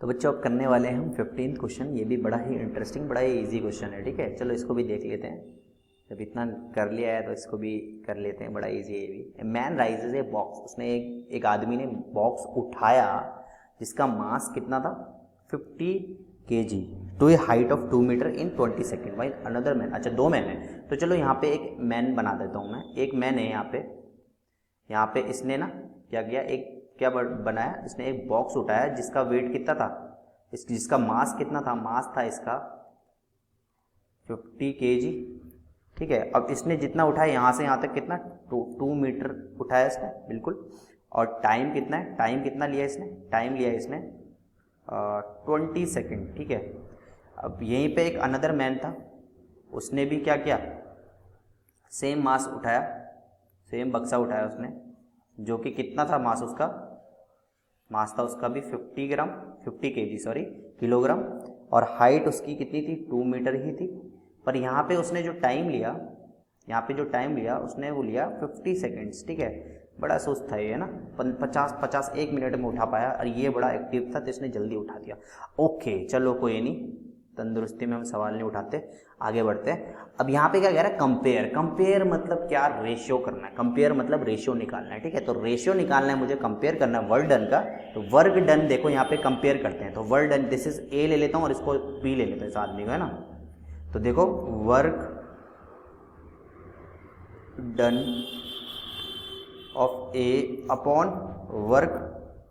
तो बच्चों अब करने वाले हैं हम 15th क्वेश्चन। ये भी बड़ा ही इंटरेस्टिंग, बड़ा ही इजी क्वेश्चन है। ठीक है, चलो इसको भी देख लेते हैं। जब इतना कर लिया है तो इसको भी कर लेते हैं। बड़ा इजी है ये भी। मैन राइजेज ए बॉक्स, उसने एक आदमी ने बॉक्स उठाया जिसका मास कितना था 50 kg to a height of 2 metre in 20 second. While another man, अच्छा 2 मैन है तो चलो यहाँ पे एक मैन बना देता हूँ मैं। एक मैन है यहाँ पे इसने ना क्या किया, एक क्या बनाया, इसने एक बॉक्स उठाया जिसका वेट कितना था, जिसका मास कितना था, मास था इसका 50 kg। ठीक है, अब इसने जितना उठाया यहाँ से यहाँ तक कितना 2 मीटर उठाया इसने, बिल्कुल। और टाइम कितना है, टाइम कितना लिया इसने, टाइम लिया इसने 20 सेकेंड। ठीक है, अब यहीं पे एक अनदर मैन था, उसने भी क्या किया, सेम मास उठाया, सेम बक्सा उठाया उसने, जो कि कितना था मास उसका, मास था उसका भी 50 kg सॉरी किलोग्राम। और हाइट उसकी कितनी थी, 2 मीटर ही थी। पर यहाँ पे उसने जो टाइम लिया, यहाँ पे जो टाइम लिया उसने वो लिया 50 सेकेंड्स। ठीक है, बड़ा सुस्त था ये ना, 50 1 मिनट में उठा पाया। और ये बड़ा एक्टिव था तो इसने जल्दी उठा दिया। ओके चलो कोई नहीं, तंदुरुस्ती में हम सवाल नहीं उठाते, आगे बढ़ते हैं। अब यहाँ पे क्या कह रहा है, कंपेयर। कंपेयर मतलब क्या, रेशियो करना है। कंपेयर मतलब रेशियो निकालना है। ठीक है, तो रेशियो निकालना है मुझे, कंपेयर करना है वर्क डन का। तो वर्क डन देखो यहाँ पे कंपेयर करते हैं। तो work done, this is a ले लेता हूँ और इसको बी ले लेता हूँ, इस आदमी को, है ना। तो देखो work done of A upon work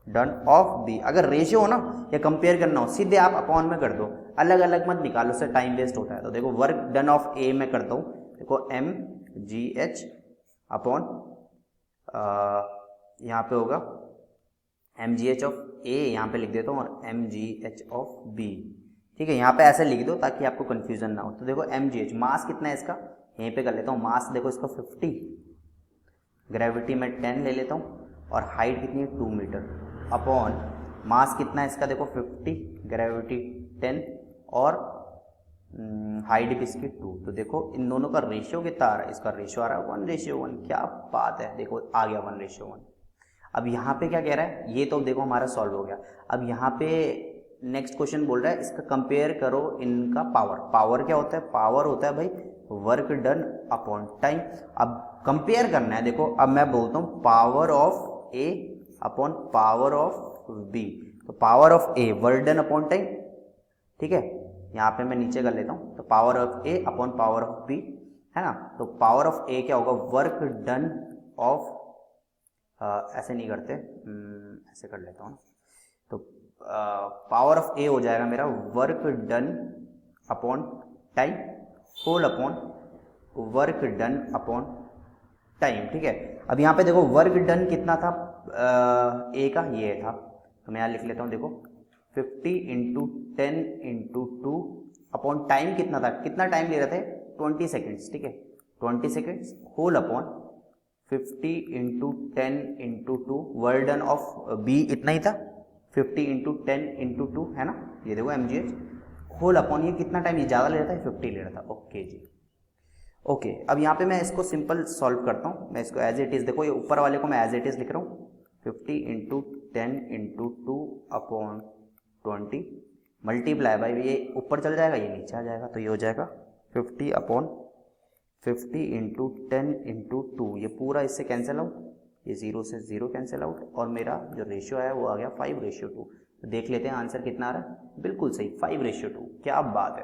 done of B. अगर रेशियो हो ना या कंपेयर करना हो, सीधे आप अपॉन में कर दो, अलग अलग मत निकालो, उससे टाइम वेस्ट होता है। तो देखो वर्क डन ऑफ ए में करता हूँ, देखो mgh अपॉन यहाँ पे होगा mgh ऑफ ए, यहाँ पे लिख देता हूँ, और mgh ऑफ बी। ठीक है, यहाँ पे ऐसे लिख दो ताकि आपको कंफ्यूजन ना हो। तो देखो mgh, मास कितना है इसका, यहीं पे कर लेता हूँ, मास देखो इसका 50, ग्रेविटी में 10 ले लेता हूँ, और हाइट कितनी है 2 मीटर, अपॉन मास कितना है इसका देखो 50, ग्रेविटी 10, और हाइट भी इसकी 2। तो देखो इन दोनों का रेशियो कितना आ रहा है, इसका रेशियो आ रहा है 1:1। क्या बात है, देखो आ गया 1:1। अब यहाँ पे क्या कह रहा है, ये तो देखो हमारा सॉल्व हो गया। अब यहाँ पे नेक्स्ट क्वेश्चन बोल रहा है इसका कंपेयर करो इनका पावर। पावर क्या होता है, पावर होता है भाई वर्क डन अपॉन टाइम। अब कंपेयर करना है, देखो अब मैं बोलता हूँ power of A upon power of B. तो power of A work done upon time, ठीक है, यहाँ पे मैं नीचे कर लेता हूँ। तो power of A upon power of B, है ना। तो पावर ऑफ ए क्या होगा, वर्क डन ऑफ, ऐसे नहीं करते, ऐसे कर लेता हूँ। तो पावर ऑफ ए हो जाएगा मेरा work done upon time whole upon work done upon time. ठीक है, अब यहाँ पे देखो वर्क डन कितना था ए का, ये था, तो मैं यहाँ लिख लेता हूँ, देखो 50 इंटू 10 इंटू 2 अपॉन टाइम कितना था, कितना टाइम ले रहे थे 20 सेकेंड्स। ठीक है, 20 seconds whole upon 50 into 10 into 2, work done of B इतना ही था 50 इंटू 10 इंटू 2, है ना। ये देखो mgh होल अपॉन, ये कितना टाइम, ये ज़्यादा ले रहा था 50 ले रहा था। ओके जी, ओके। अब यहाँ पे मैं इसको सिंपल सॉल्व करता हूँ, मैं इसको एज इट इज़, देखो ये ऊपर वाले को मैं एज इट इज़ लिख रहा हूँ, 50 into 10 into 2 upon 20 multiply by, ये ऊपर चल जाएगा ये नीचे आ जाएगा, तो ये हो जाएगा 50 अपॉन 50 इंटू 10 इंटू 2, ये पूरा इससे कैंसिल आउट, ये 0 से 0 कैंसिल आउट, और मेरा जो रेशियो है वो आ गया 5:2। तो देख लेते हैं आंसर कितना आ रहा है, बिल्कुल सही 5:2। क्या बात है।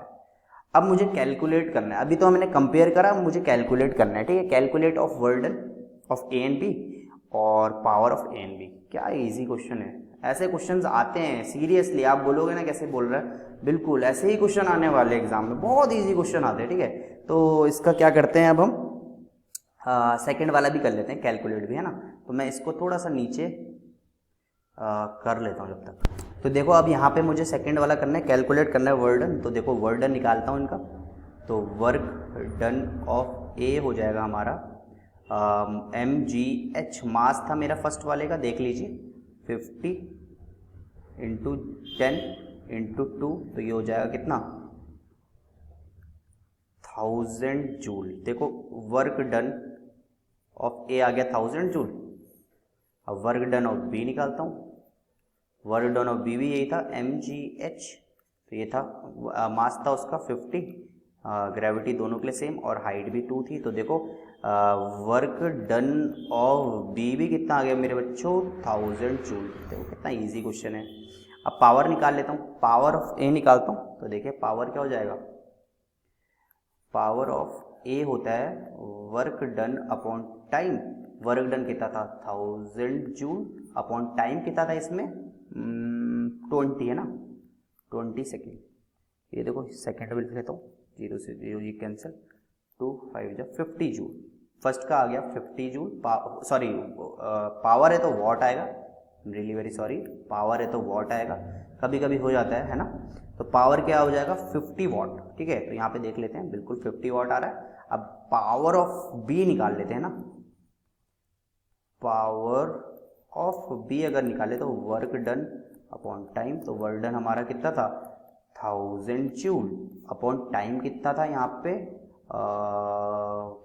अब मुझे कैलकुलेट करना है, अभी तो हमने कंपेयर करा, अब मुझे कैलकुलेट करना है। ठीक है, calculate of work done of A and B और power of A and B. क्या इजी क्वेश्चन है, ऐसे क्वेश्चंस आते हैं सीरियसली, आप बोलोगे ना कैसे बोल रहा है, बिल्कुल ऐसे ही क्वेश्चन आने वाले एग्जाम में, बहुत इजी क्वेश्चन आते हैं। ठीक है, तो इसका क्या करते हैं अब हम, सेकंड वाला भी कर लेते हैं, कैलकुलेट भी, है ना। तो मैं इसको थोड़ा सा नीचे कर लेता हूँ जब तक। तो देखो अब यहाँ पे मुझे सेकंड वाला करना है, कैलकुलेट करना है वर्क डन। तो देखो वर्क डन निकालता हूँ इनका, तो वर्क डन ऑफ ए हो जाएगा हमारा mgh, मास था मेरा फर्स्ट वाले का, देख लीजिए 50 इंटू 10 इंटू 2, तो ये हो जाएगा कितना 1000 जूल। देखो वर्क डन ऑफ ए आ गया 1000 जूल। अब वर्क डन ऑफ बी निकालता हूँ, वर्क डन ऑफ बी भी यही था mgh, तो ये था मास था उसका 50, ग्रेविटी दोनों के लिए सेम और हाइट भी 2 थी। तो देखो वर्क डन ऑफ बी भी कितना आ गया मेरे बच्चों 1000 जूल। देखो कितना इजी क्वेश्चन है। अब पावर निकाल लेता हूँ, पावर ऑफ ए निकालता हूँ। तो देखिए पावर क्या हो जाएगा, पावर ऑफ ए होता है work done upon time. Work done कितना था 1000 जूल अपॉन टाइम कितना था इसमें 20 है ना, 20 सेकेंड। ये देखो सेकेंड में लिख लेता हूँ, 0 से 0 ये कैंसिल, 2 5 जब 50 जूल। फर्स्ट का आ गया 50 जूल, सॉरी पावर है तो वॉट आएगा, रियली वेरी सॉरी, पावर है तो वॉट आएगा, कभी कभी हो जाता है ना। तो पावर क्या हो जाएगा 50 वॉट, ठीक है। तो यहाँ पे देख लेते हैं, बिल्कुल 50 वॉट आ रहा है। अब पावर ऑफ बी निकाल लेते हैं ना, पावर ऑफ बी अगर निकाले तो वर्क डन अपॉन टाइम, तो वर्क डन हमारा कितना था 1000 जूल अपॉन टाइम कितना था यहाँ पे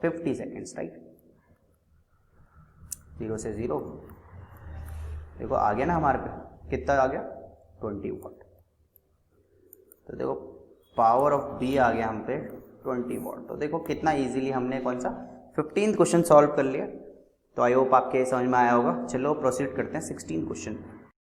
50 सेकेंड्स, राइट। 0 से 0 देखो आ गया ना हमारे पे, कितना आ गया 20 वॉट। तो देखो पावर ऑफ बी आ गया हम पे 20 वॉट। तो देखो कितना इजीली हमने कौन सा 15th क्वेश्चन सॉल्व कर लिया। तो आई होप आपके समझ में आया होगा। चलो प्रोसीड करते हैं 16 क्वेश्चन।